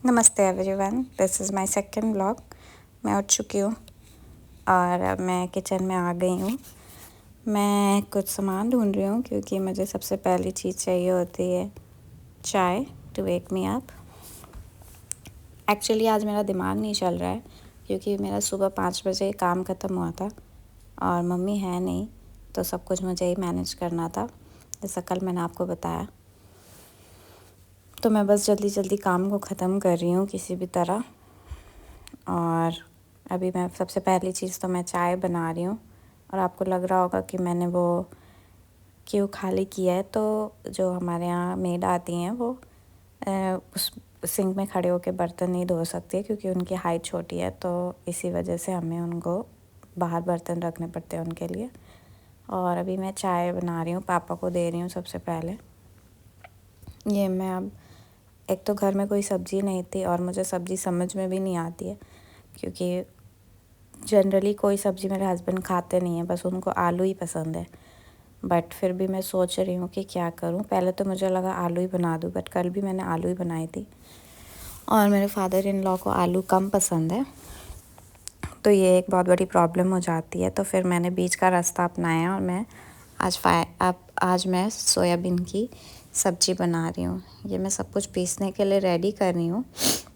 नमस्ते everyone, this is my second blog. मैं उठ चुकी हूँ और अब मैं किचन में आ गई हूँ। मैं कुछ सामान ढूंढ रही हूँ क्योंकि मुझे सबसे पहली चीज़ चाहिए होती है चाय to wake me up. Actually आज मेरा दिमाग नहीं चल रहा है क्योंकि मेरा सुबह 5 बजे काम ख़त्म हुआ था और मम्मी है नहीं, तो सब कुछ मुझे ही मैनेज करना था, जैसा कल मैंने आपको बताया। तो मैं बस जल्दी जल्दी काम को ख़त्म कर रही हूँ किसी भी तरह। और अभी मैं सबसे पहली चीज़ तो मैं चाय बना रही हूँ और आपको लग रहा होगा कि मैंने वो क्यों खाली किया है। तो जो हमारे यहाँ मेड आती हैं वो उस सिंक में खड़े होकर बर्तन नहीं धो सकती है क्योंकि उनकी हाइट छोटी है, तो इसी वजह से हमें उनको बाहर बर्तन रखने पड़ते हैं उनके लिए। और अभी मैं चाय बना रही हूँ, पापा को दे रही हूँ सबसे पहले। ये मैं अब एक तो घर में कोई सब्ज़ी नहीं थी और मुझे सब्ज़ी समझ में भी नहीं आती है क्योंकि जनरली कोई सब्ज़ी मेरे हस्बैंड खाते नहीं हैं, बस उनको आलू ही पसंद है। बट फिर भी मैं सोच रही हूँ कि क्या करूँ। पहले तो मुझे लगा आलू ही बना दूँ, बट कल भी मैंने आलू ही बनाई थी और मेरे फादर इन लॉ को आलू कम पसंद है, तो ये एक बहुत बड़ी प्रॉब्लम हो जाती है। तो फिर मैंने बीच का रास्ता अपनाया और मैं आज मैं सोयाबीन की सब्ज़ी बना रही हूँ। ये मैं सब कुछ पीसने के लिए रेडी कर रही हूँ,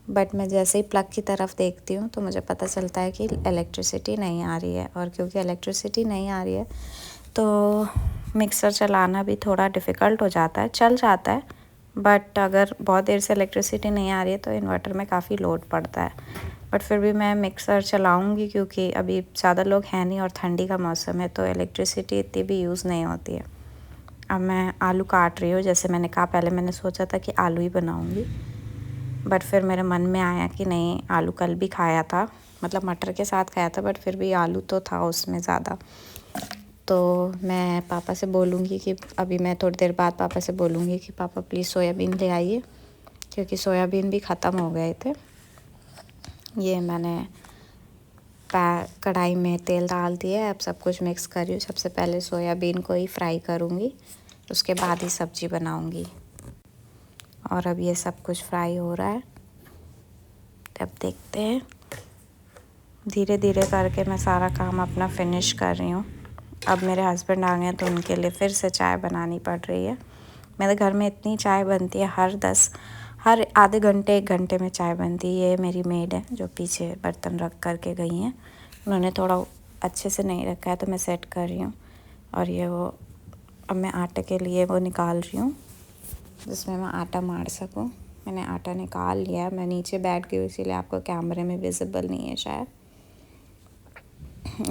बट मैं जैसे ही प्लग की तरफ देखती हूँ तो मुझे पता चलता है कि इलेक्ट्रिसिटी नहीं आ रही है। और क्योंकि इलेक्ट्रिसिटी नहीं आ रही है तो मिक्सर चलाना भी थोड़ा डिफ़िकल्ट हो जाता है। चल जाता है, बट अगर बहुत देर से इलेक्ट्रिसिटी नहीं आ रही है तो इन्वर्टर में काफ़ी लोड पड़ता है। बट फिर भी मैं मिक्सर चलाऊँगी क्योंकि अभी ज़्यादा लोग हैं नहीं और ठंडी का मौसम है, तो इलेक्ट्रिसिटी इतनी भी यूज़ नहीं होती है। अब मैं आलू काट रही हूँ। जैसे मैंने कहा, पहले मैंने सोचा था कि आलू ही बनाऊँगी, बट फिर मेरे मन में आया कि नहीं, आलू कल भी खाया था, मतलब मटर के साथ खाया था, बट फिर भी आलू तो था उसमें ज़्यादा। तो मैं पापा से बोलूँगी कि अभी मैं थोड़ी देर बाद पापा से बोलूँगी कि पापा प्लीज़ सोयाबीन ले आइए, क्योंकि सोयाबीन भी ख़त्म हो गए थे। ये मैंने कढ़ाई में तेल डाल दिया, अब सब कुछ मिक्स कर रही हूँ। सबसे पहले सोयाबीन को ही फ्राई करूँगी, उसके बाद ही सब्ज़ी बनाऊँगी। और अब ये सब कुछ फ्राई हो रहा है, अब देखते हैं। धीरे धीरे करके मैं सारा काम अपना फिनिश कर रही हूँ। अब मेरे हस्बैंड आ गए हैं तो उनके लिए फिर से चाय बनानी पड़ रही है। मेरे घर में इतनी चाय बनती है, हर आधे घंटे 1 घंटे में चाय बनती है। ये मेरी मेड है जो पीछे बर्तन रख कर के गई हैं, उन्होंने थोड़ा अच्छे से नहीं रखा है तो मैं सेट कर रही हूँ। और ये वो अब मैं आटे के लिए वो निकाल रही हूँ जिसमें मैं आटा मार सकूँ। मैंने आटा निकाल लिया, मैं नीचे बैठ गई इसीलिए आपको कैमरे में विजिबल नहीं है शायद।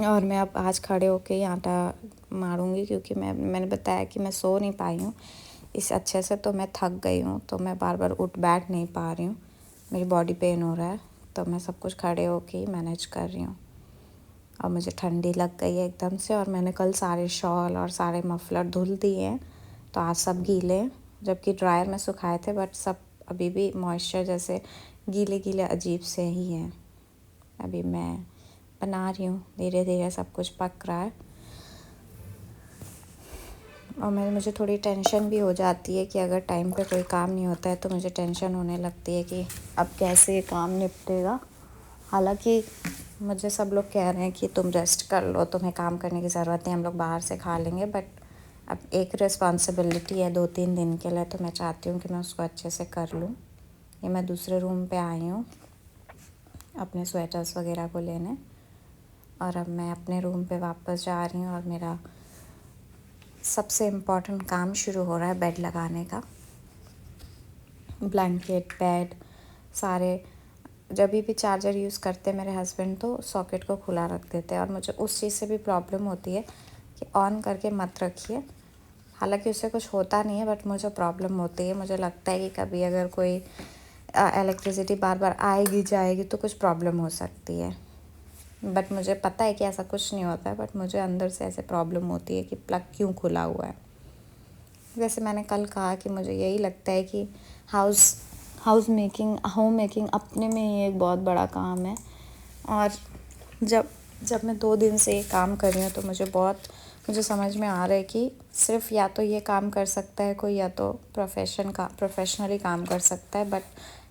और मैं अब आज खड़े होके ही आटा मारूंगी क्योंकि मैंने बताया कि मैं सो नहीं पाई हूँ इस अच्छे से, तो मैं थक गई हूँ, तो मैं बार बार उठ बैठ नहीं पा रही हूँ, मेरी बॉडी पेन हो रहा है, तो मैं सब कुछ खड़े होके ही मैनेज कर रही हूँ। और मुझे ठंडी लग गई है एकदम से, और मैंने कल सारे शॉल और सारे मफलर धुल दिए हैं, तो आज सब गीले हैं, जबकि ड्रायर में सुखाए थे, बट सब अभी भी मॉइस्चर जैसे गीले गीले अजीब से ही हैं। अभी मैं बना रही हूँ, धीरे धीरे सब कुछ पक रहा है। और मुझे थोड़ी टेंशन भी हो जाती है कि अगर टाइम पे कोई काम नहीं होता है तो मुझे टेंशन होने लगती है कि अब कैसे ये काम निपटेगा। हालांकि मुझे सब लोग कह रहे हैं कि तुम रेस्ट कर लो, तुम्हें काम करने की ज़रूरत नहीं, हम लोग बाहर से खा लेंगे, बट अब एक रिस्पॉन्सिबिलिटी है 2-3 दिन के लिए, तो मैं चाहती हूँ कि मैं उसको अच्छे से कर लूँ। ये मैं दूसरे रूम पे आई हूँ अपने स्वेटर्स वगैरह को लेने, और अब मैं अपने रूम पे वापस जा रही हूँ और मेरा सबसे इम्पॉर्टेंट काम शुरू हो रहा है, बेड लगाने का। ब्लैंकेट, बेड सारे, जब भी चार्जर यूज़ करते मेरे हस्बैंड तो सॉकेट को खुला रख देते हैं, और मुझे उस चीज़ से भी प्रॉब्लम होती है कि ऑन करके मत रखिए। हालांकि उससे कुछ होता नहीं है, बट मुझे प्रॉब्लम होती है। मुझे लगता है कि कभी अगर कोई इलेक्ट्रिसिटी बार बार आएगी जाएगी तो कुछ प्रॉब्लम हो सकती है, बट मुझे पता है कि ऐसा कुछ नहीं होता है, बट मुझे अंदर से ऐसे प्रॉब्लम होती है कि प्लग क्यों खुला हुआ है। जैसे मैंने कल कहा कि मुझे यही लगता है कि होम मेकिंग अपने में ही एक बहुत बड़ा काम है। और जब मैं 2 दिन से ये काम कर रही हूँ तो मुझे समझ में आ रहा है कि सिर्फ या तो ये काम कर सकता है कोई, या तो प्रोफेशनली काम कर सकता है, बट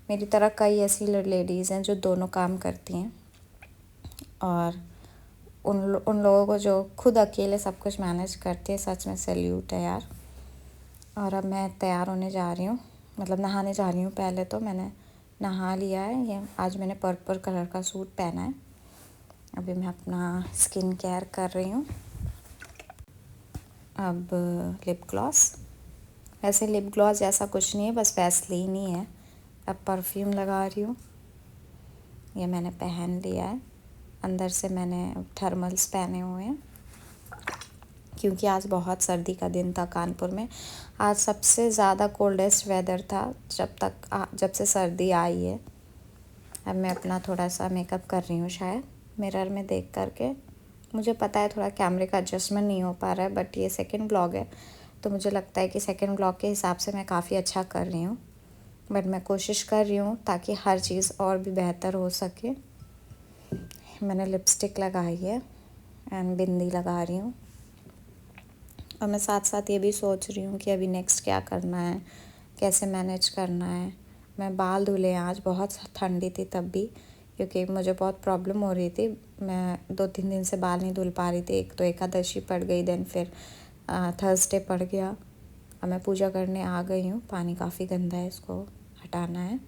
मेरी तरह कई ऐसी लेडीज़ हैं जो दोनों काम करती हैं, और उन लोगों को जो खुद अकेले सब कुछ मैनेज करती है, सच में सैल्यूट है यार। और अब मैं तैयार होने जा रही हूँ, मतलब नहाने जा रही हूँ। पहले तो मैंने नहा लिया है, ये आज मैंने पर्पल कलर का सूट पहना है। अभी मैं अपना स्किन केयर कर रही हूँ। अब लिप ग्लॉस, ऐसे लिप ग्लॉस जैसा कुछ नहीं है, बस वैसलीन ही है। अब परफ्यूम लगा रही हूँ, ये मैंने पहन लिया है। अंदर से मैंने थर्मल्स पहने हुए हैं क्योंकि आज बहुत सर्दी का दिन था कानपुर में। आज सबसे ज़्यादा कोल्डेस्ट वेदर था जब से सर्दी आई है। अब मैं अपना थोड़ा सा मेकअप कर रही हूँ, शायद मिरर में देख करके। मुझे पता है थोड़ा कैमरे का एडजस्टमेंट नहीं हो पा रहा है, बट ये सेकंड व्लॉग है तो मुझे लगता है कि सेकंड व्लॉग के हिसाब से मैं काफ़ी अच्छा कर रही हूँ। बट मैं कोशिश कर रही हूँ ताकि हर चीज़ और भी बेहतर हो सके। मैंने लिपस्टिक लगाई है एंड बिंदी लगा रही हूँ, और मैं साथ साथ ये भी सोच रही हूँ कि अभी नेक्स्ट क्या करना है, कैसे मैनेज करना है। मैं बाल धुले आज, बहुत ठंडी थी तब भी, क्योंकि मुझे बहुत प्रॉब्लम हो रही थी। मैं 2-3 दिन से बाल नहीं धुल पा रही थी। एक तो एकादशी पड़ गई, देन फिर थर्सडे पड़ गया। अब मैं पूजा करने आ गई हूँ। पानी काफ़ी गंदा है, इसको हटाना है।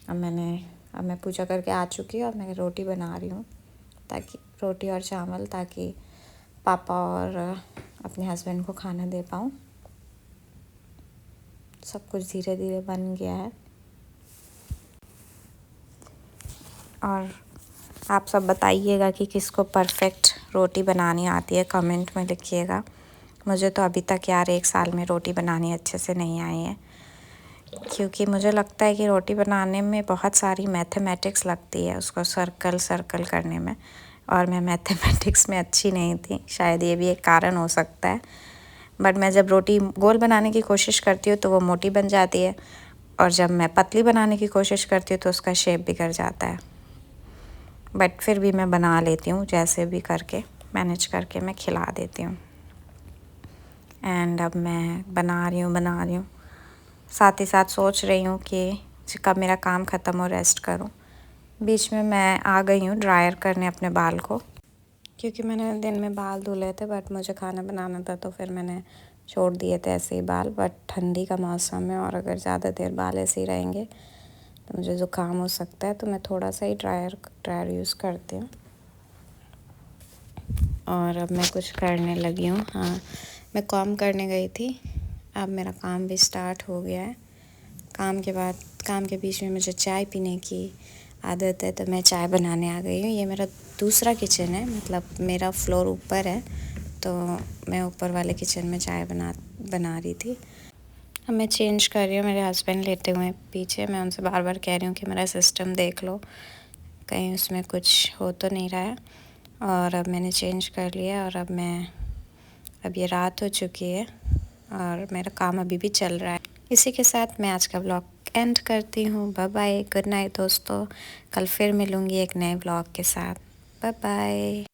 अब मैं पूजा करके आ चुकी हूँ। अब मैं रोटी बना रही हूँ, ताकि रोटी और चावल, ताकि पापा और अपने हस्बैंड को खाना दे पाऊँ। सब कुछ धीरे धीरे बन गया है। और आप सब बताइएगा कि किसको परफेक्ट रोटी बनानी आती है, कमेंट में लिखिएगा। मुझे तो अभी तक यार 1 साल में रोटी बनानी अच्छे से नहीं आई है, क्योंकि मुझे लगता है कि रोटी बनाने में बहुत सारी मैथमेटिक्स लगती है, उसको सर्कल करने में, और मैं मैथमेटिक्स में अच्छी नहीं थी। शायद ये भी एक कारण हो सकता है। बट मैं जब रोटी गोल बनाने की कोशिश करती हूँ तो वो मोटी बन जाती है, और जब मैं पतली बनाने की कोशिश करती हूँ तो उसका शेप बिगड़ जाता है। बट फिर भी मैं बना लेती हूँ, जैसे भी करके मैनेज करके मैं खिला देती हूँ। एंड अब मैं बना रही हूँ, साथ ही साथ सोच रही हूँ कि कब मेरा काम ख़त्म हो रेस्ट करूँ। बीच में मैं आ गई हूँ ड्रायर करने अपने बाल को, क्योंकि मैंने दिन में बाल धुले थे, बट मुझे खाना बनाना था तो फिर मैंने छोड़ दिए थे ऐसे ही बाल। बट ठंडी का मौसम है, और अगर ज़्यादा देर बाल ऐसे ही रहेंगे तो मुझे ज़ुकाम हो सकता है, तो मैं थोड़ा सा ही ड्रायर यूज़ करती हूँ। और अब मैं कुछ करने लगी हूँ। हाँ, मैं काम करने गई थी, अब मेरा काम भी स्टार्ट हो गया है। काम के बीच में मुझे चाय पीने की आदत है, तो मैं चाय बनाने आ गई हूँ। ये मेरा दूसरा किचन है, मतलब मेरा फ्लोर ऊपर है, तो मैं ऊपर वाले किचन में चाय बना रही थी। अब मैं चेंज कर रही हूँ। मेरे हस्बैंड लेटे हुए हैं पीछे। मैं उनसे बार बार कह रही हूँ कि मेरा सिस्टम देख लो, कहीं उसमें कुछ हो तो नहीं रहा है। और अब मैंने चेंज कर लिया, और अब ये रात हो चुकी है और मेरा काम अभी भी चल रहा है। इसी के साथ मैं आज का व्लॉग एंड करती हूँ। बाय बाय, गुड नाइट दोस्तों। कल फिर मिलूँगी एक नए व्लॉग के साथ। Bye bye.